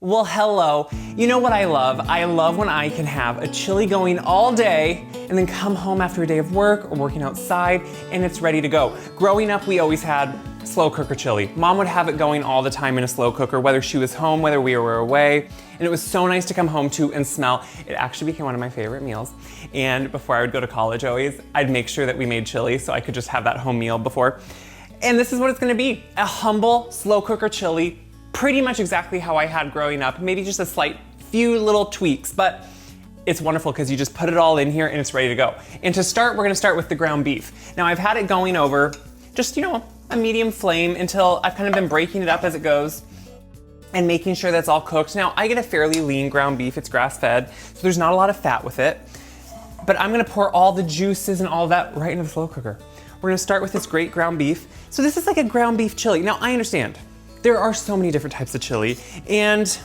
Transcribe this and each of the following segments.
Well, hello. You know what I love? I love when I can have a chili going all day and then come home after a day of work or working outside and it's ready to go. Growing up, we always had slow cooker chili. Mom would have it going all the time in a slow cooker, whether she was home, whether we were away. And it was so nice to come home to and smell. It actually became one of my favorite meals. And before I would go to college always, I'd make sure that we made chili so I could just have that home meal before. And this is what it's gonna be. A humble slow cooker chili, pretty much exactly how I had growing up, maybe just a slight few little tweaks, but it's wonderful because you just put it all in here and it's ready to go. And to start, we're gonna start with the ground beef. Now I've had it going over just, a medium flame until I've kind of been breaking it up as it goes and making sure that's all cooked. Now I get a fairly lean ground beef, it's grass-fed, so there's not a lot of fat with it, but I'm gonna pour all the juices and all that right into the slow cooker. We're gonna start with this great ground beef. So this is like a ground beef chili. Now I understand, there are so many different types of chili, and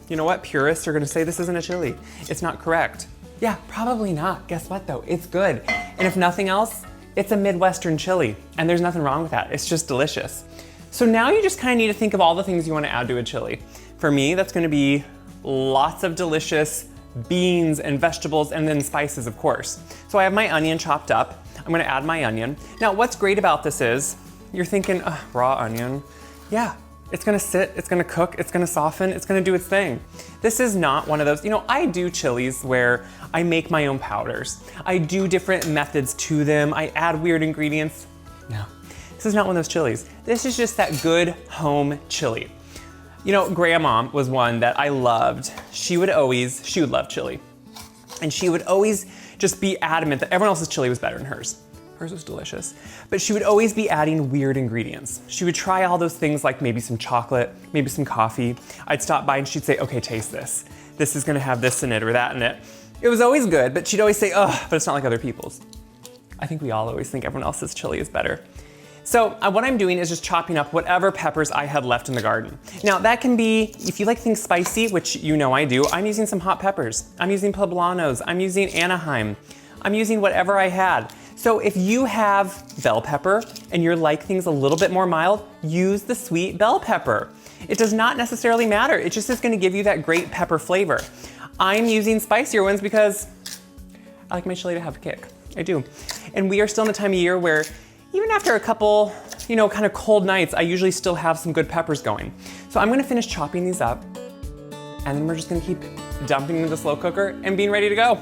you know what? Purists are gonna say this isn't a chili. It's not correct. Yeah, probably not. Guess what though? It's good. And if nothing else, it's a Midwestern chili, and there's nothing wrong with that. It's just delicious. So now you just kind of need to think of all the things you wanna add to a chili. For me, that's gonna be lots of delicious beans and vegetables, and then spices, of course. So I have my onion chopped up. I'm gonna add my onion. Now, what's great about this is, you're thinking, raw onion. Yeah. It's gonna sit, it's gonna cook, it's gonna soften, it's gonna do its thing. This is not one of those, I do chilies where I make my own powders. I do different methods to them. I add weird ingredients. No, this is not one of those chilies. This is just that good home chili. Grandma was one that I loved. She would love chili. And she would always just be adamant that everyone else's chili was better than hers. Hers was delicious. But she would always be adding weird ingredients. She would try all those things like maybe some chocolate, maybe some coffee. I'd stop by and she'd say, okay, taste this. This is gonna have this in it or that in it. It was always good, but she'd always say, but it's not like other people's. I think we all always think everyone else's chili is better. So what I'm doing is just chopping up whatever peppers I had left in the garden. Now that can be, if you like things spicy, which I do, I'm using some hot peppers. I'm using poblanos, I'm using Anaheim. I'm using whatever I had. So if you have bell pepper and you're like things a little bit more mild, use the sweet bell pepper. It does not necessarily matter. It just is gonna give you that great pepper flavor. I'm using spicier ones because I like my chili to have a kick. I do. And we are still in the time of year where even after a couple, kind of cold nights, I usually still have some good peppers going. So I'm gonna finish chopping these up and then we're just gonna keep dumping into the slow cooker and being ready to go.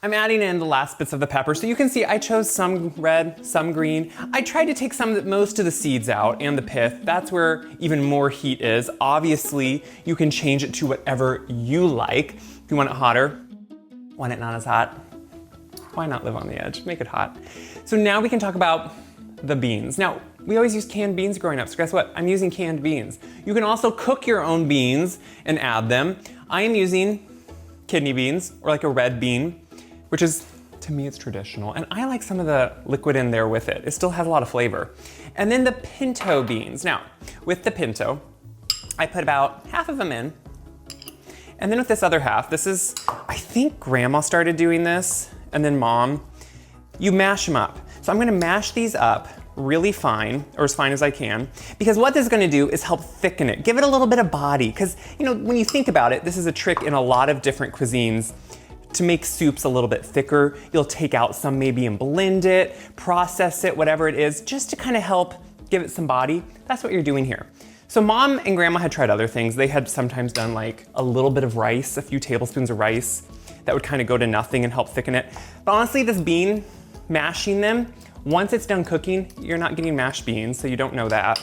I'm adding in the last bits of the pepper. So you can see I chose some red, some green. I tried to take most of the seeds out and the pith. That's where even more heat is. Obviously, you can change it to whatever you like. If you want it hotter, want it not as hot, why not live on the edge? Make it hot. So now we can talk about the beans. Now, we always used canned beans growing up, so guess what? I'm using canned beans. You can also cook your own beans and add them. I am using kidney beans, or like a red bean, which is, to me, it's traditional. And I like some of the liquid in there with it. It still has a lot of flavor. And then the pinto beans. Now, with the pinto, I put about half of them in. And then with this other half, I think Grandma started doing this, and then Mom, you mash them up. So I'm gonna mash these up really fine, or as fine as I can, because what this is gonna do is help thicken it, give it a little bit of body. Because, when you think about it, this is a trick in a lot of different cuisines. To make soups a little bit thicker, you'll take out some maybe and blend it, process it, whatever it is, just to kind of help give it some body. That's what you're doing here. So Mom and Grandma had tried other things. They had sometimes done like a little bit of rice, a few tablespoons of rice, that would kind of go to nothing and help thicken it. But honestly, this bean, mashing them, once it's done cooking, you're not getting mashed beans, so you don't know that.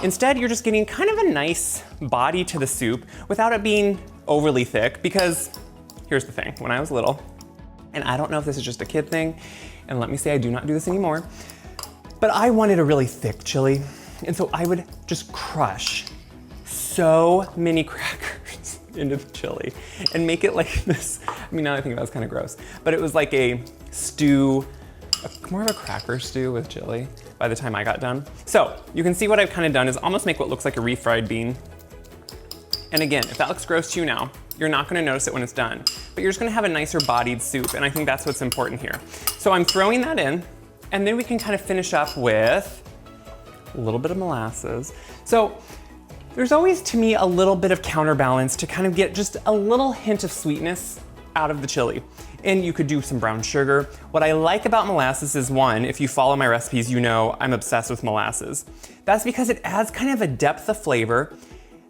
Instead, you're just getting kind of a nice body to the soup without it being overly thick, because here's the thing, when I was little, and I don't know if this is just a kid thing, and let me say I do not do this anymore, but I wanted a really thick chili, and so I would just crush so many crackers into the chili and make it like this. Now I think that was kind of gross, but it was like a stew, more of a cracker stew with chili by the time I got done. So you can see what I've kind of done is almost make what looks like a refried bean. And again, if that looks gross to you now, you're not gonna notice it when it's done, but you're just gonna have a nicer bodied soup, and I think that's what's important here. So I'm throwing that in, and then we can kind of finish up with a little bit of molasses. So there's always, to me, a little bit of counterbalance to kind of get just a little hint of sweetness out of the chili. And you could do some brown sugar. What I like about molasses is, one, if you follow my recipes, you know I'm obsessed with molasses. That's because it adds kind of a depth of flavor.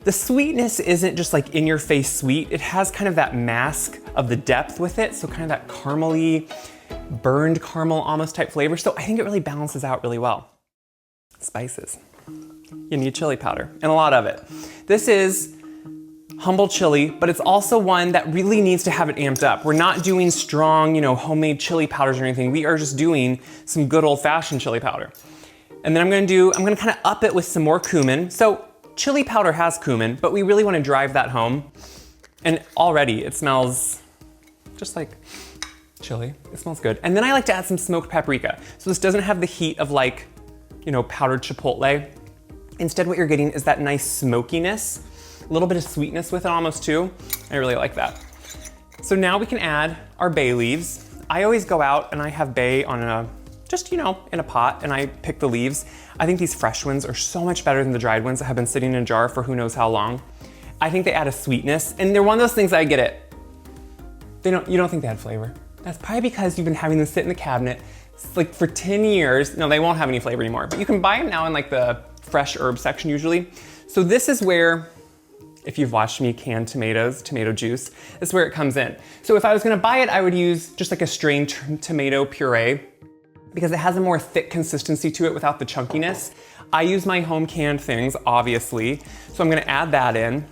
The sweetness isn't just like in your face sweet. It has kind of that mask of the depth with it. So kind of that caramely, burned caramel almost type flavor. So I think it really balances out really well. Spices. You need chili powder, and a lot of it. This is humble chili, but it's also one that really needs to have it amped up. We're not doing strong, homemade chili powders or anything. We are just doing some good old-fashioned chili powder. And then I'm gonna kind of up it with some more cumin. So chili powder has cumin, but we really want to drive that home. And already it smells just like chili. It smells good. And then I like to add some smoked paprika. So this doesn't have the heat of powdered chipotle. Instead, what you're getting is that nice smokiness, a little bit of sweetness with it almost too. I really like that. So now we can add our bay leaves. I always go out and I have bay on in a pot, and I pick the leaves. I think these fresh ones are so much better than the dried ones that have been sitting in a jar for who knows how long. I think they add a sweetness, and they're one of those things I get it. You don't think they add flavor. That's probably because you've been having them sit in the cabinet like for 10 years. No, they won't have any flavor anymore, but you can buy them now in like the fresh herb section usually. So this is where, if you've watched me can tomatoes, tomato juice, this is where it comes in. So if I was gonna buy it, I would use just like a strained tomato puree because it has a more thick consistency to it without the chunkiness. I use my home canned things, obviously. So I'm gonna add that in.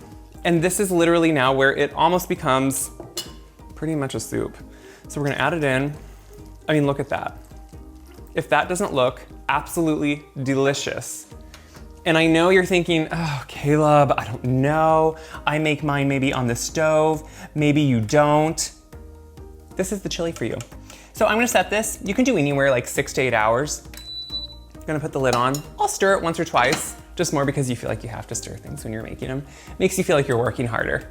And this is literally now where it almost becomes pretty much a soup. So we're gonna add it in. I mean, look at that. If that doesn't look absolutely delicious. And I know you're thinking, oh, Caleb, I don't know. I make mine maybe on the stove. Maybe you don't. This is the chili for you. So I'm gonna set this. You can do anywhere like 6 to 8 hours. I'm gonna put the lid on. I'll stir it once or twice, just more because you feel like you have to stir things when you're making them. Makes you feel like you're working harder.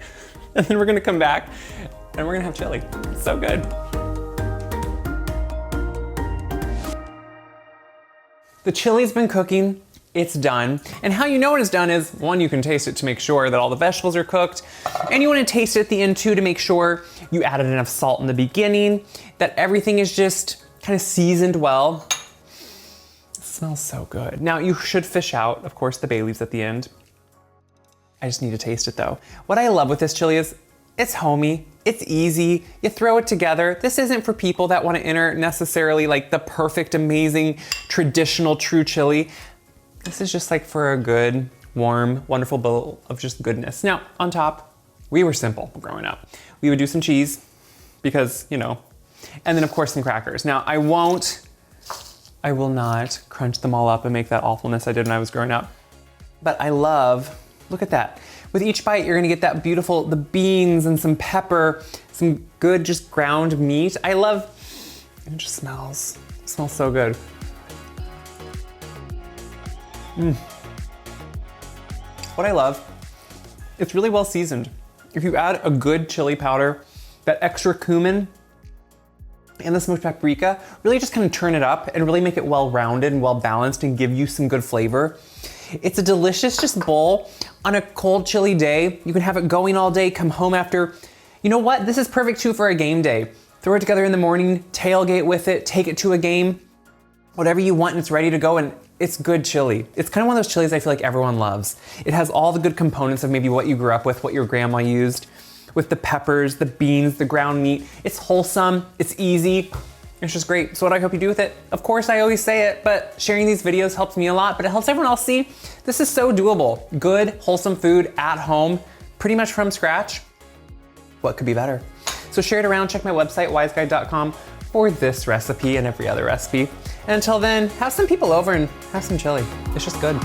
And then we're gonna come back and we're gonna have chili. It's so good. The chili's been cooking. It's done. And how you know when it's done is, one, you can taste it to make sure that all the vegetables are cooked. And you wanna taste it at the end too to make sure you added enough salt in the beginning, that everything is just kind of seasoned well. It smells so good. Now you should fish out, of course, the bay leaves at the end. I just need to taste it though. What I love with this chili is it's homey, it's easy, you throw it together. This isn't for people that wanna enter necessarily like the perfect, amazing, traditional, true chili. This is just like for a good, warm, wonderful bowl of just goodness. Now, on top, we were simple growing up. We would do some cheese because, and then of course some crackers. Now, I will not crunch them all up and make that awfulness I did when I was growing up. But I love, look at that. With each bite, you're gonna get that beautiful, the beans and some pepper, some good just ground meat. I love, it just smells so good. What I love, it's really well seasoned. If you add a good chili powder, that extra cumin and the smoked paprika, really just kind of turn it up and really make it well-rounded and well-balanced and give you some good flavor. It's a delicious just bowl on a cold, chilly day. You can have it going all day, come home after. You know what? This is perfect too for a game day. Throw it together in the morning, tailgate with it, take it to a game, whatever you want, and it's ready to go. And it's good chili. It's kind of one of those chilies I feel like everyone loves. It has all the good components of maybe what you grew up with, what your grandma used, with the peppers, the beans, the ground meat. It's wholesome, it's easy, it's just great. So what I hope you do with it, of course I always say it, but sharing these videos helps me a lot, but it helps everyone else see this is so doable. Good, wholesome food at home, pretty much from scratch. What could be better? So share it around, check my website, wiseguide.com, for this recipe and every other recipe. And until then, have some people over and have some chili. It's just good.